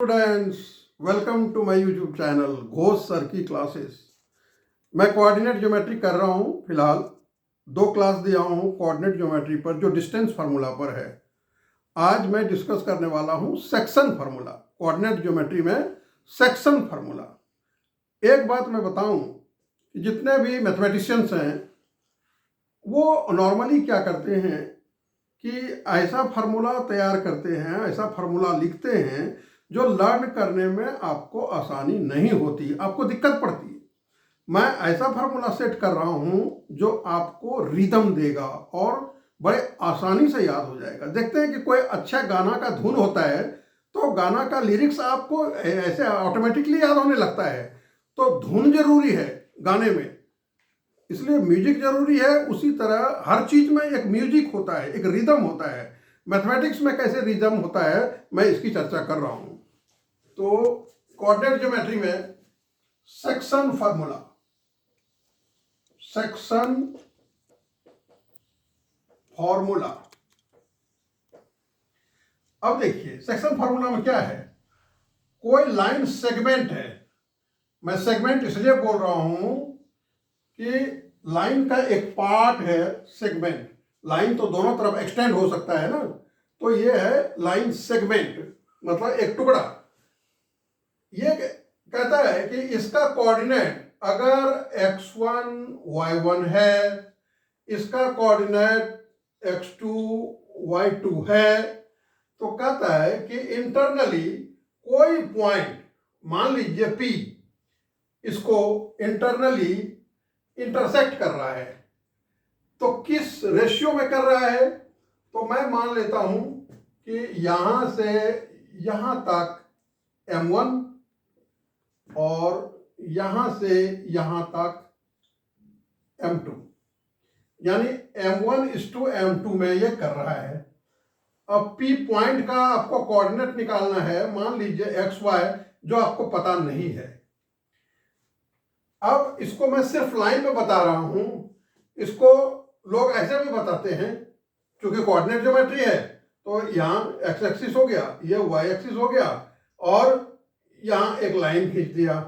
Students, welcome to my YouTube channel Ghosh sir की classes. मैं coordinate geometry कर रहा हूँ। फिलहाल 2 क्लास दिया हूँ कोऑर्डिनेट ज्योमेट्री पर, जो डिस्टेंस फार्मूला पर है। आज मैं डिस्कस करने वाला हूँ सेक्शन फार्मूला। कोऑर्डिनेट ज्योमेट्री में सेक्शन फार्मूला। एक बात मैं बताऊँ कि जितने भी मैथमेटिशियंस हैं वो नॉर्मली क्या करते हैं कि ऐसा फार्मूला तैयार करते हैं, ऐसा फार्मूला लिखते हैं जो लर्न करने में आपको आसानी नहीं होती, आपको दिक्कत पड़ती है। मैं ऐसा फार्मूला सेट कर रहा हूं जो आपको रिदम देगा और बड़े आसानी से याद हो जाएगा। देखते हैं कि कोई अच्छा गाना का धुन होता है तो गाना का लिरिक्स आपको ऐसे ऑटोमेटिकली याद होने लगता है। तो धुन जरूरी है गाने में, इसलिए म्यूजिक जरूरी है। उसी तरह हर चीज में एक म्यूजिक होता है, एक रिदम होता है। मैथमेटिक्स में कैसे रिदम होता है, मैं इसकी चर्चा कर रहा हूं। तो कोऑर्डिनेट ज्योमेट्री में सेक्शन फार्मूला, सेक्शन फार्मूला। अब देखिए सेक्शन फार्मूला में क्या है। कोई लाइन सेगमेंट है, मैं सेगमेंट इसलिए बोल रहा हूं कि लाइन का एक पार्ट है सेगमेंट। लाइन तो दोनों तरफ एक्सटेंड हो सकता है ना, तो ये है लाइन सेगमेंट, मतलब एक टुकड़ा। ये कहता है कि इसका कोऑर्डिनेट अगर x1 y1 है, इसका कोऑर्डिनेट x2 y2 है, तो कहता है कि इंटरनली कोई पॉइंट, मान लीजिए P, इसको इंटरनली इंटरसेक्ट कर रहा है। तो किस रेशियो में कर रहा है, तो मैं मान लेता हूं कि यहां से यहां तक m1 और यहां से यहां तक m2, यानी m1:m2 में ये कर रहा है। अब P पॉइंट का आपको कोऑर्डिनेट निकालना है, मान लीजिए xy, जो आपको पता नहीं है। अब इसको मैं सिर्फ लाइन में बता रहा हूं, इसको लोग ऐसे भी बताते हैं, क्योंकि कोऑर्डिनेट ज्योमेट्री है तो यहाँ x एक्सिस हो गया, ये y एक्सिस हो गया, और यहाँ एक लाइन खींच दिया।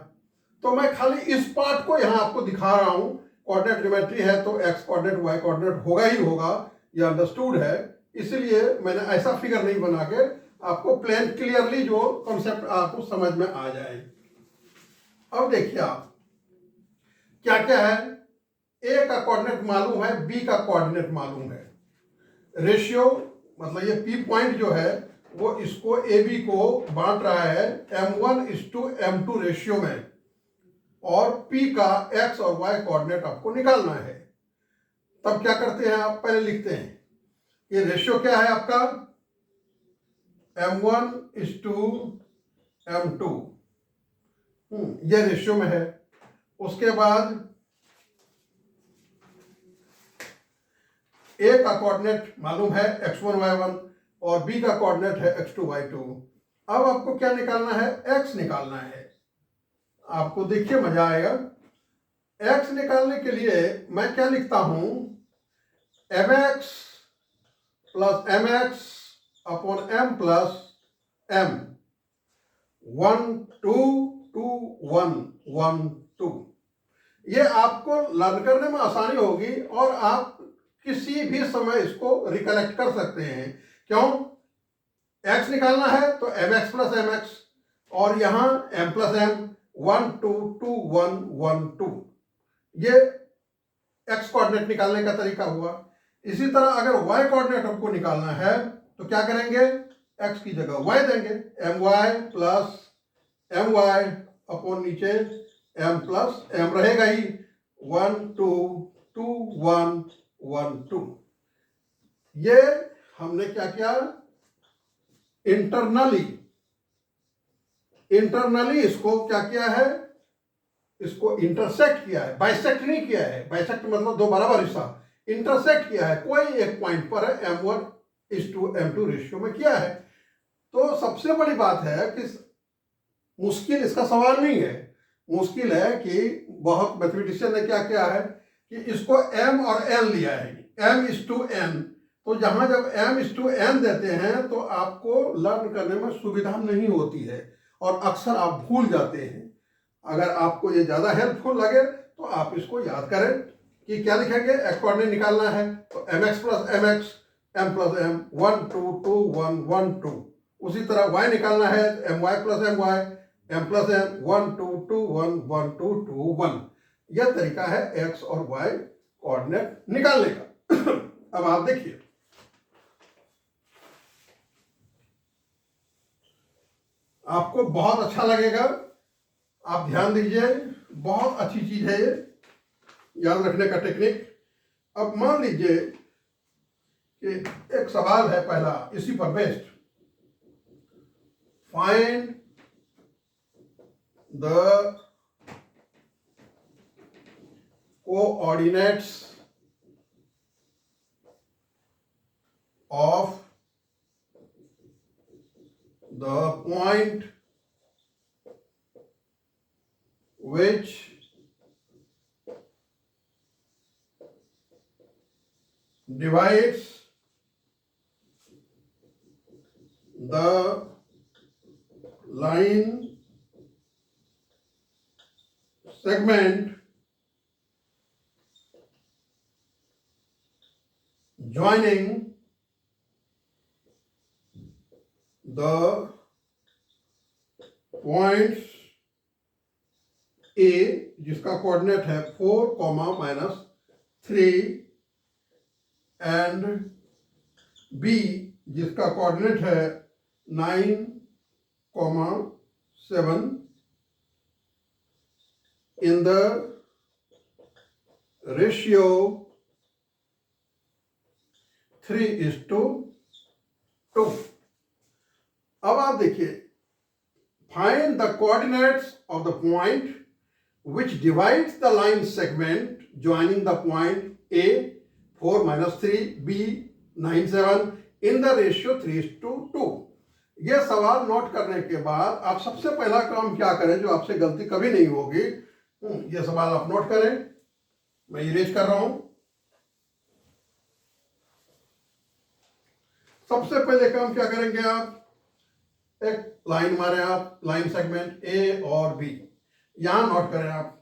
तो मैं खाली इस पार्ट को यहाँ आपको दिखा रहा हूँ। कोऑर्डिनेट ज्योमेट्री है तो x कोऑर्डिनेट y कोऑर्डिनेट होगा ही होगा, ये अंडरस्टूड है। इसलिए मैंने ऐसा फिगर नहीं बना के आपको प्लेन क्लियरली जो कॉन्सेप्ट आपको समझ में आ जाए। अब देखिए आप क्या क्या है। ए का कोऑर्डिनेट मालूम है, बी का कोऑर्डिनेट मालूम है। रेशियो मतलब ये P पॉइंट जो है वो इसको AB को बांट रहा है m1:m2 रेशियो में, और P का x और y कोऑर्डिनेट आपको निकालना है। तब क्या करते हैं, आप पहले लिखते हैं ये रेशियो क्या है आपका, m1:m2, ये रेशियो में है। उसके बाद A का कोऑर्डिनेट मालूम है x1 y1 और B का कोऑर्डिनेट है x2 y2। अब आपको क्या निकालना है, x निकालना है। आपको देखिए मजा आएगा। x निकालने के लिए मैं क्या लिखता हूं, mx plus mx upon m plus m, 1 2 2 1 1 2। ये आपको लर्न करने में आसानी होगी और आप किसी भी समय इसको रिकलेक्ट कर सकते हैं। क्यों, x निकालना है तो mx प्लस mx, और यहां m प्लस m, 1 2 2 1 1 2। ये x कोऑर्डिनेट निकालने का तरीका हुआ। इसी तरह अगर y कोऑर्डिनेट हमको निकालना है तो क्या करेंगे, x की जगह y देंगे, my प्लस my अपॉन नीचे m प्लस m रहेगा ही, 1 2 2 1 1 2। ये हमने क्या किया, इंटरनली इसको क्या किया है, इसको इंटरसेक्ट किया है, बाइसेक्ट नहीं किया है। बाइसेक्ट मतलब दो बराबर हिस्सा, इंटरसेक्ट किया है, कोई एक पॉइंट पर m1:m2 रेशियो में किया है। तो सबसे बड़ी बात है कि मुश्किल इसका सवाल नहीं है। मुश्किल है कि बहुत मैथमेटिशियन ने क्या किया है कि इसको m और n लिया है, m:n। तो जहां जब m:n देते हैं तो आपको लर्न करने में सुविधा नहीं होती है। और अक्सर आप भूल जाते हैं। अगर आपको ये ज़्यादा हेल्पफुल लगे तो आप इसको याद करें कि क्या लिखेंगे, एक्स कोऑर्डिनेट निकालना है तो m x plus m x, m plus m, 1 2 2 1 1 2। उसी तरह वाई निकालना है m y plus m y, m plus m, 1 2 2 1 1 2 2 1। यह तरीका है एक्स और वाई कोऑर्डिनेट निकालने का। अब आप देखिए, आपको बहुत अच्छा लगेगा, आप ध्यान दीजिए, बहुत अच्छी चीज है ये याद रखने का टेक्निक। अब मान लीजिए कि एक सवाल है पहला इसी पर based, find the coordinates of the point which divides the line segment joining the points A जिसका कोऑर्डिनेट है 4, -3 एंड B जिसका कोऑर्डिनेट है 9, 7 in the ratio 3:2। अब आप देखिए, find the coordinates of the point which divides the line segment joining the point A 4 - 3 B 9 7 in the ratio 3:2। यह सवाल note करने के बाद आप सबसे पहला काम क्या करें जो आपसे गलती कभी नहीं होगी, यह सवाल आप नोट करें। मैं इरेज कर रहा हूं। सबसे पहले काम क्या करेंगे, आप एक लाइन मारे, आप लाइन सेगमेंट ए और बी यहां नोट करें। आप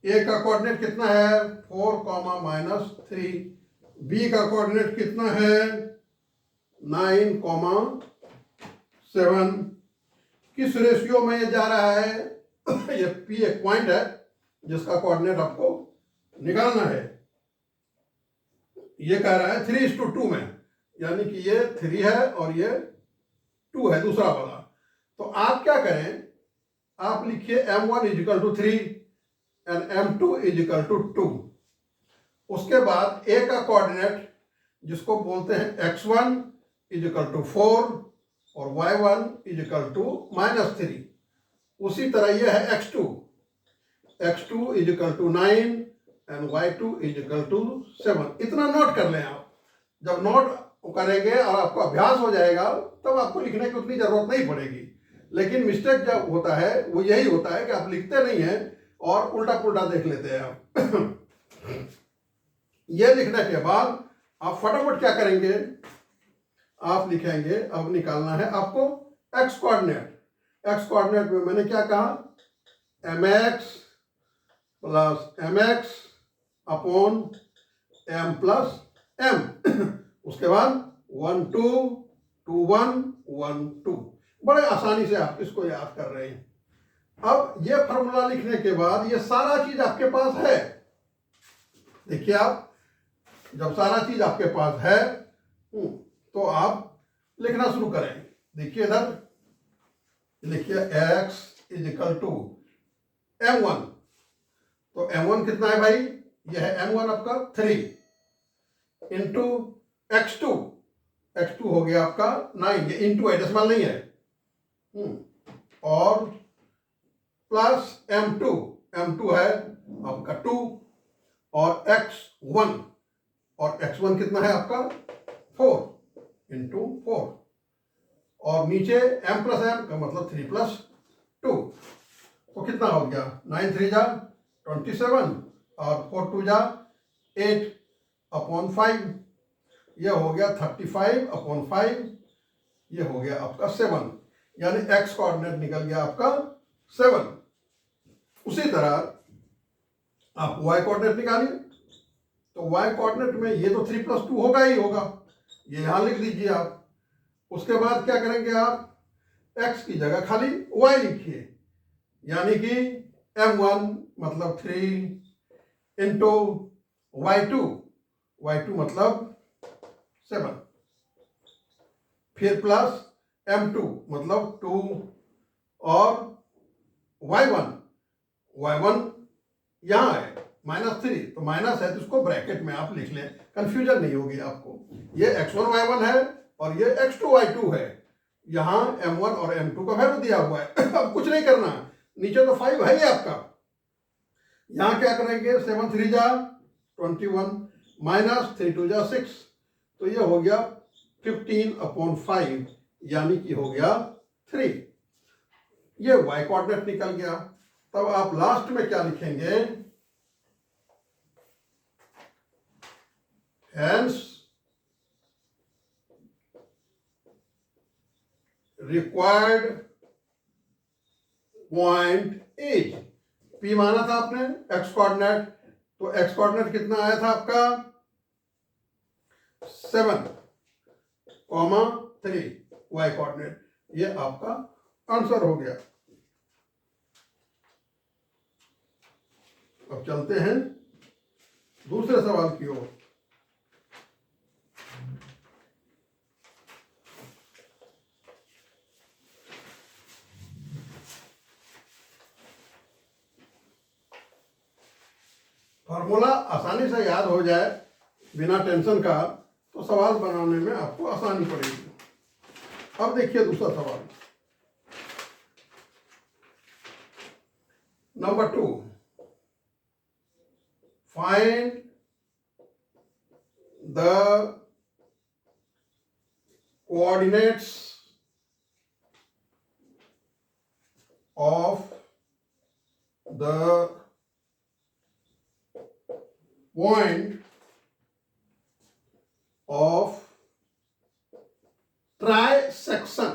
ए का कोऑर्डिनेट कितना है 4, -3, बी का कोऑर्डिनेट कितना है 9, 7। किस रेशियो में ये जा रहा है ये पी एक पॉइंट है जिसका कोऑर्डिनेट आपको निकालना है। ये कह रहा है 3:2 में, यानी कि ये 3 है और ये 2 है दूसरा वाला। तो आप क्या करें, आप लिखिए m1 = 3 एंड m2 = 2। उसके बाद a का कोऑर्डिनेट जिसको बोलते हैं x1 = 4 और y1 = -3। उसी तरह यह है x2 = 9 एंड y2 = 7। इतना नोट कर लें आप। जब नोट करेंगे और आपको अभ्यास हो जाएगा तब आपको लिखने की उतनी जरूरत नहीं पड़ेगी। लेकिन मिस्टेक जब होता है वो यही होता है कि आप लिखते नहीं हैं और उल्टा पुल्टा देख लेते हैं आप। यह लिखने के बाद आप फटाफट क्या करेंगे, आप लिखेंगे, अब निकालना है आपको एक्स कोऑर्डिनेट। एक्स कोऑर्डिनेट में मैंने क्या कहा, mx + mx upon m + m। उसके बाद 1 2 2 1 1 2। बड़े आसानी से आप इसको याद कर रहे हैं। अब ये फॉर्मूला लिखने के बाद ये सारा चीज आपके पास है। देखिए, आप जब सारा चीज आपके पास है तो आप लिखना शुरू करें। देखिए इधर लिखिए x = m1। तो m1 कितना है भाई, यह है m1 आपका 3 इंटू x2। x2 हो गया आपका 9, ये इंटू है, डेसिमल नहीं है। और प्लस m2, m2 है आपका 2 और x1, और x1 कितना है आपका 4 इंटू 4। और नीचे m + m का मतलब 3 + 2। तो कितना हो गया, 9 3 जा 27 और 4 2 जा 8/5। यह हो गया 35/5। यह हो गया आपका 7। यानी एक्स कोऑर्डिनेट निकल गया आपका 7। उसी तरह आप वाई कोऑर्डिनेट निकालिए, तो वाई कोऑर्डिनेट में ये तो 3+2 होगा ही होगा, ये यहां लिख दीजिए आप। उसके बाद क्या करेंगे आप, x की जगह खाली y लिखिए, यानी कि m1 मतलब 3 इंटू y2 मतलब 7, फिर प्लस m2 मतलब 2 और y1 यहां है -3, तो माइनस है तो इसको ब्रैकेट में आप लिख लें, कंफ्यूजन नहीं होगी आपको। ये x1 y1 है और ये x2 y2 है, यहां m1 और m2 का वैल्यू दिया हुआ है। अब कुछ नहीं करना, नीचे तो 5 है ही आपका। यहां क्या करेंगे, 7 3 जा 21 -3 2 जा 6, तो ये हो गया 15/5, यानी कि हो गया 3। ये y कोऑर्डिनेट निकल गया। तब आप लास्ट में क्या लिखेंगे, hence required point is, p माना था आपने x कोऑर्डिनेट, तो x कोऑर्डिनेट कितना आया था आपका 7,3, y कोऑर्डिनेट, ये आपका आंसर हो गया। अब चलते हैं दूसरे सवाल की ओर। फार्मूला आसानी से याद हो जाए बिना टेंशन का, तो सवाल बनाने में आपको आसानी पड़ेगी। अब देखिए दूसरा सवाल, number 2, find the coordinates of the point of try section.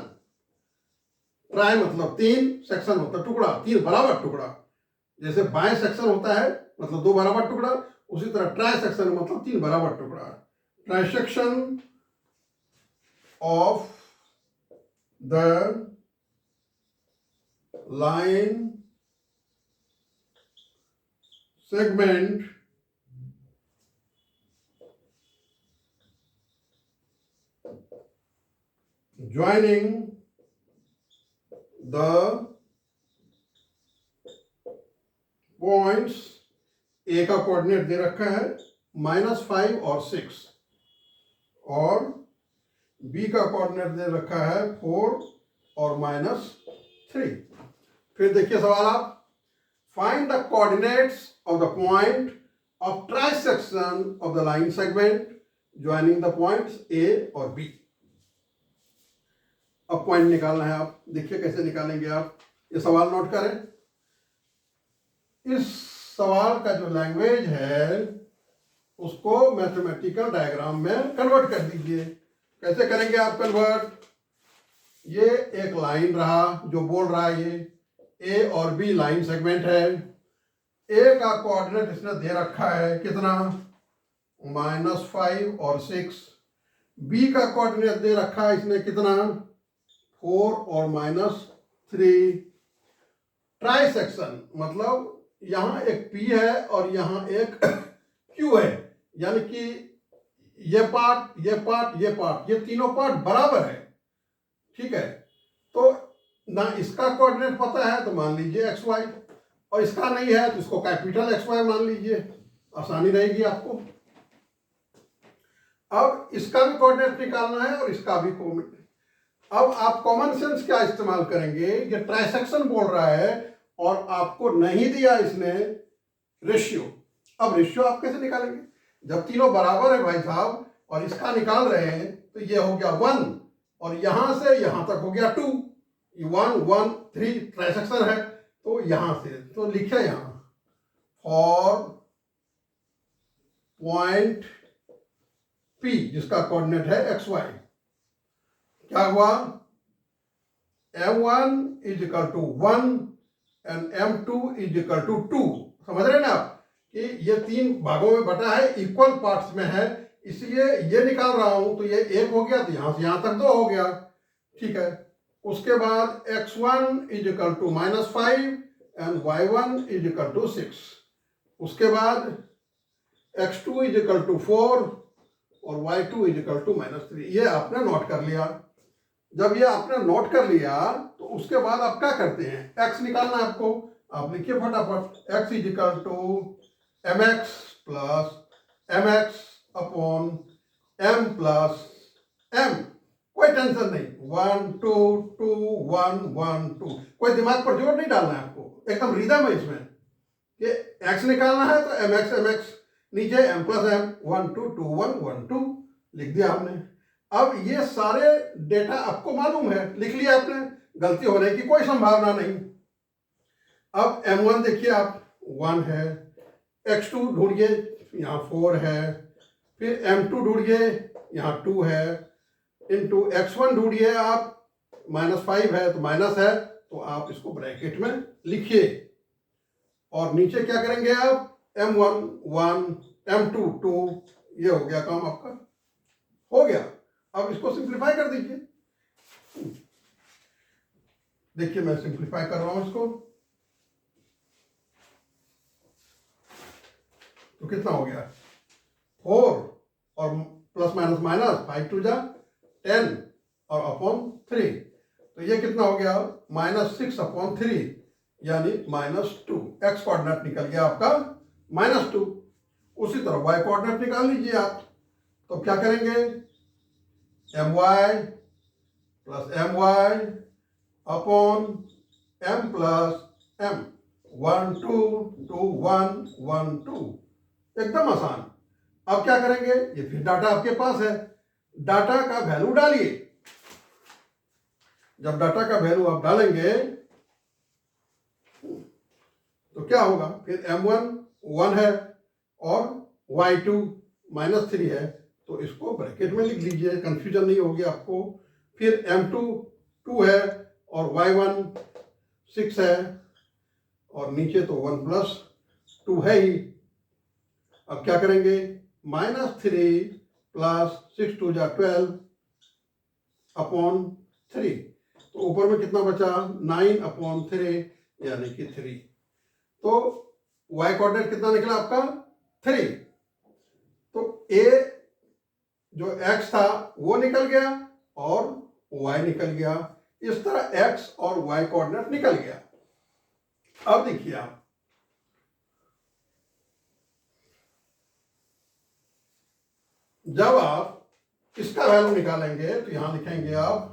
Try मतलब 3, सेक्शन होता टुकड़ा, 3 बराबर टुकड़ा, जैसे बाय सेक्शन होता है मतलब 2 बराबर टुकड़ा, उसी तरह ट्राई सेक्शन मतलब 3 बराबर टुकड़ा। Try section of the line segment joining the points, ए का कोऑर्डिनेट दे रखा है -5 और 6, और बी का कोऑर्डिनेट दे रखा है 4 और -3। फिर देखिए सवाल आप, find the coordinates of the point of trisection of the line segment joining the points A और बी। अब पॉइंट निकालना है, आप देखिए कैसे निकालेंगे आप, ये सवाल नोट करें। इस सवाल का जो लैंग्वेज है उसको मैथमेटिकल डायग्राम में कन्वर्ट कर दीजिए। कैसे करेंगे आप कन्वर्ट, ये एक लाइन रहा जो बोल रहा है, ये ए और बी लाइन सेगमेंट है। ए का कोऑर्डिनेट इसने दे रखा है कितना, -5 और 6। बी का कोऑर्डिनेट दे रखा है इसने कितना, 4 और -3। ट्राई सेक्शन मतलब यहां एक P है और यहां एक Q है, यानी कि ये पार्ट ये पार्ट ये पार्ट, ये तीनों पार्ट बराबर है, ठीक है। तो ना इसका कोऑर्डिनेट पता है तो मान लीजिए XY, और इसका नहीं है तो इसको कैपिटल XY मान लीजिए, आसानी रहेगी आपको। अब इसका भी कोऑर्डिनेट निकालना है और इसका भी कोऑर्डिनेट। अब आप कॉमन सेंस क्या इस्तेमाल करेंगे, ये ट्राइसेक्शन बोल रहा है और आपको नहीं दिया इसने रेशियो। अब रेशियो आप कैसे निकालेंगे, जब तीनों बराबर है भाई साहब और इसका निकाल रहे हैं, तो ये हो गया 1 और यहां से यहां तक हो गया 2, 1 1 3 ट्राइसेक्शन है, तो यहां से तो लिखे यहां फॉर पॉइंट P जिसका कोऑर्डिनेट है XY, क्या हुआ, m1 is equal to 1 and m2 is equal to 2। समझ रहे हैं ना आप कि ये तीन भागों में बटा है, इक्वल पार्ट्स में है, इसलिए ये निकाल रहा हूं तो ये 1 हो गया, तो यहां से यहां तक 2 हो गया। ठीक है, उसके बाद x1 is equal to -5 and y1 is equal to 6। उसके बाद x2 इज इक्वल टू 4 और y2 इज इक्वल टू -3। ये आपने नोट कर लिया। जब ये आपने नोट कर लिया तो उसके बाद आप क्या करते हैं, x निकालना है आपको। आप लिखिए फटाफट, x is equal to mx plus mx upon m plus m। कोई टेंशन नहीं, 1 2 2 1 1 2, कोई दिमाग पर जोर नहीं डालना है आपको, एकदम रिदम है इसमें कि x निकालना है तो mx नीचे m प्लस m, 1 2 2 1 1 2 लिख दिया हमने। अब ये सारे डेटा आपको मालूम है, लिख लिया आपने, गलती होने की कोई संभावना नहीं। अब m1 देखिए आप 1 है, x2 ढूंढिए, यहाँ 4 है, फिर m2 ढूंढिए, यहाँ 2 है, इंटू x1 ढूंढिए आप, -5 है तो माइनस है, तो आप इसको ब्रैकेट में लिखिए। और नीचे क्या करेंगे आप, m1 1 m2 2, ये हो गया काम आपका, हो गया। अब इसको सिंप्लीफाई कर दीजिए। देखिए मैं सिंप्लीफाई कर रहा हूं इसको, तो कितना हो गया, 4 और प्लस माइनस माइनस, 5 2 जा 10 और अपॉन 3, तो ये कितना हो गया, -6 अपॉन 3 यानी -2। एक्स कोऑर्डिनेट निकल गया आपका -2। उसी तरह वाई कोऑर्डिनेट निकाल लीजिए आप, तो क्या करेंगे, my plus my upon m plus m, 1 2 2 1 1 2, एकदम आसान। अब क्या करेंगे, ये फिर डाटा आपके पास है, डाटा का वैल्यू डालिए। जब डाटा का वैल्यू आप डालेंगे तो क्या होगा, फिर m1 1 है और y2 -3 है, तो इसको ब्रैकेट में लिख लीजिए, कंफ्यूजन नहीं होगी आपको। फिर m2 2 है और y1 6 है, और नीचे तो 1 प्लस 2 है ही। अब क्या करेंगे, -3 प्लस 6 2 जा 12 अपॉन 3, तो ऊपर में कितना बचा, 9 अपॉन 3 यानी कि 3। तो y कोऑर्डिनेट कितना निकला आपका, 3। तो a जो x था वो निकल गया और y निकल गया। इस तरह x और y कोऑर्डिनेट निकल गया। अब देखिए आप, जब आप इसका वैल्यू निकालेंगे तो यहां लिखेंगे आप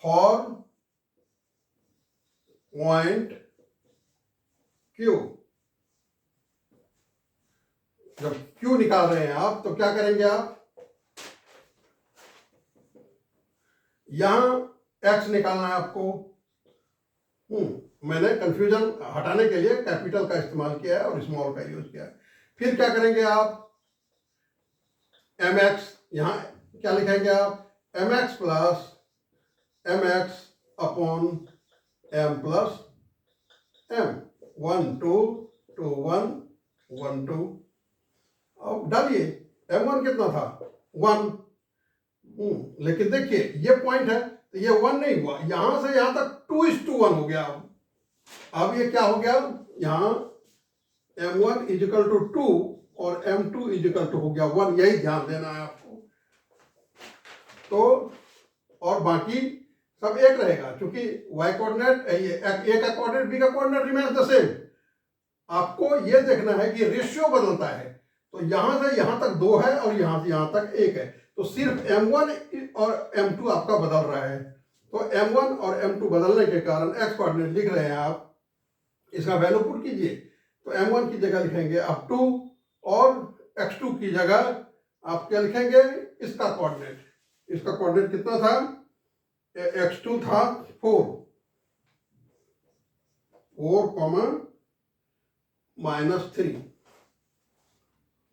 फॉर पॉइंट Q। जब Q निकाल रहे हैं आप तो क्या करेंगे आप, यहां x निकालना है आपको। मैंने कंफ्यूजन हटाने के लिए कैपिटल का इस्तेमाल किया है और स्मॉल का यूज किया है। फिर क्या करेंगे आप, mx, यहां क्या लिखेंगे आप, mx plus mx upon m plus m, 1 2 2 1 1 2। अब डालिए, m1 कितना था, 1। लेकिन देखिए ये पॉइंट है तो ये 1 नहीं हुआ, यहां से यहां तक 2:1 हो गया। अब ये क्या हो गया, यहां m1 इज इक्वल टू 2 और m2 इज इक्वल टू हो गया 1, यही ध्यान देना है आपको। तो और बाकी सब एक रहेगा, क्योंकि y कोऑर्डिनेट, a का कोऑर्डिनेट, b का कोऑर्डिनेट रिमेन्स द सेम। आपको ये देखना है कि रेशियो बदलता है, तो यहां से यहां तक 2 है और यहां से यहां तक 1 है, तो सिर्फ m1 और m2 आपका बदल रहा है। तो m1 और m2 बदलने के कारण x कोऑर्डिनेट लिख रहे हैं आप, इसका वैल्यू पुट कीजिए, तो m1 की जगह लिखेंगे अप टू, और x2 की जगह आप क्या लिखेंगे, इसका कोऑर्डिनेट। इसका कोऑर्डिनेट कितना था, x2 था 4 -3,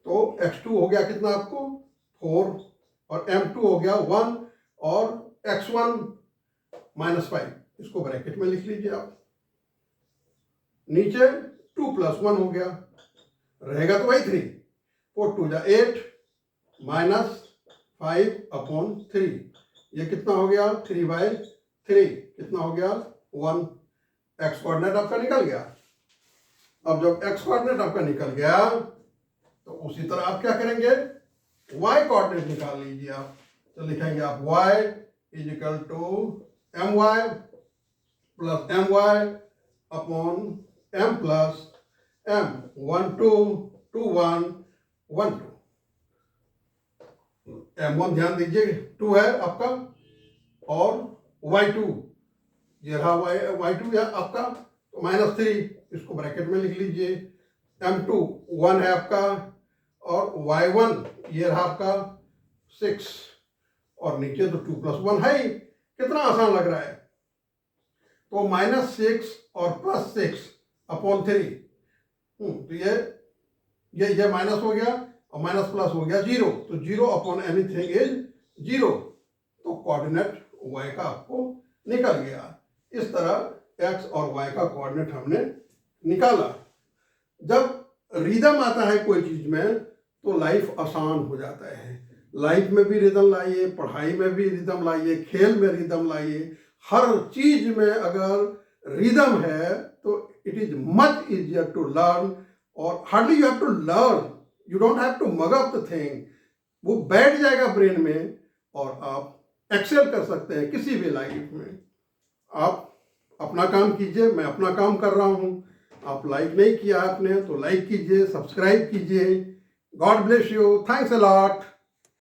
तो x2 हो गया कितना आपको 4 और m2 हो गया 1 और x1 -5। इसको ब्रैकेट में लिख लीजिए आप। नीचे 2 + 1 हो गया, रहेगा तो वही 3। 4 × 2 = 8 -5/3, ये कितना हो गया 3/3, कितना हो गया 1। एक्स कोऑर्डिनेट आपका निकल गया। अब जब एक्स कोऑर्डिनेट आपका निकल गया तो उसी तरह आप क्या करेंगे, वाई कोऑर्डिनेट निकाल लीजिए आप। तो लिखेंगे आप y = my + my/m + m 1 2 2 1 1 2। m1 ध्यान दीजिए 2 है आपका, और y2 ये रहा y2 है आपका, तो -3, इसको ब्रैकेट में लिख लीजिए। m2 1 है आपका, और y1 ये रहा आपका 6, और नीचे तो 2 + 1 है ही। कितना आसान लग रहा है। तो -6 और +6/3, तो ये माइनस हो गया और माइनस प्लस हो गया 0, तो 0/anything इज 0। तो कोऑर्डिनेट y का आपको निकल गया। इस तरह x और y का कोऑर्डिनेट हमने निकाला। जब रिदम आता है कोई चीज में तो लाइफ आसान हो जाता है। लाइफ में भी रिदम लाइए, पढ़ाई में भी रिदम लाइए, खेल में रिदम लाइए, हर चीज में अगर रिदम है तो it is much easier to learn. और hardly you have to learn, you don't have to mug up the thing, वो बैठ जाएगा ब्रेन में और आप एक्सेल कर सकते हैं किसी भी लाइफ में। आप अपना काम कीजिए, मैं अपना काम कर रहा हूँ। आप लाइक नहीं किया आपने तो लाइक कीजिए, सब्सक्राइब कीजिए। God bless you, thanks a lot.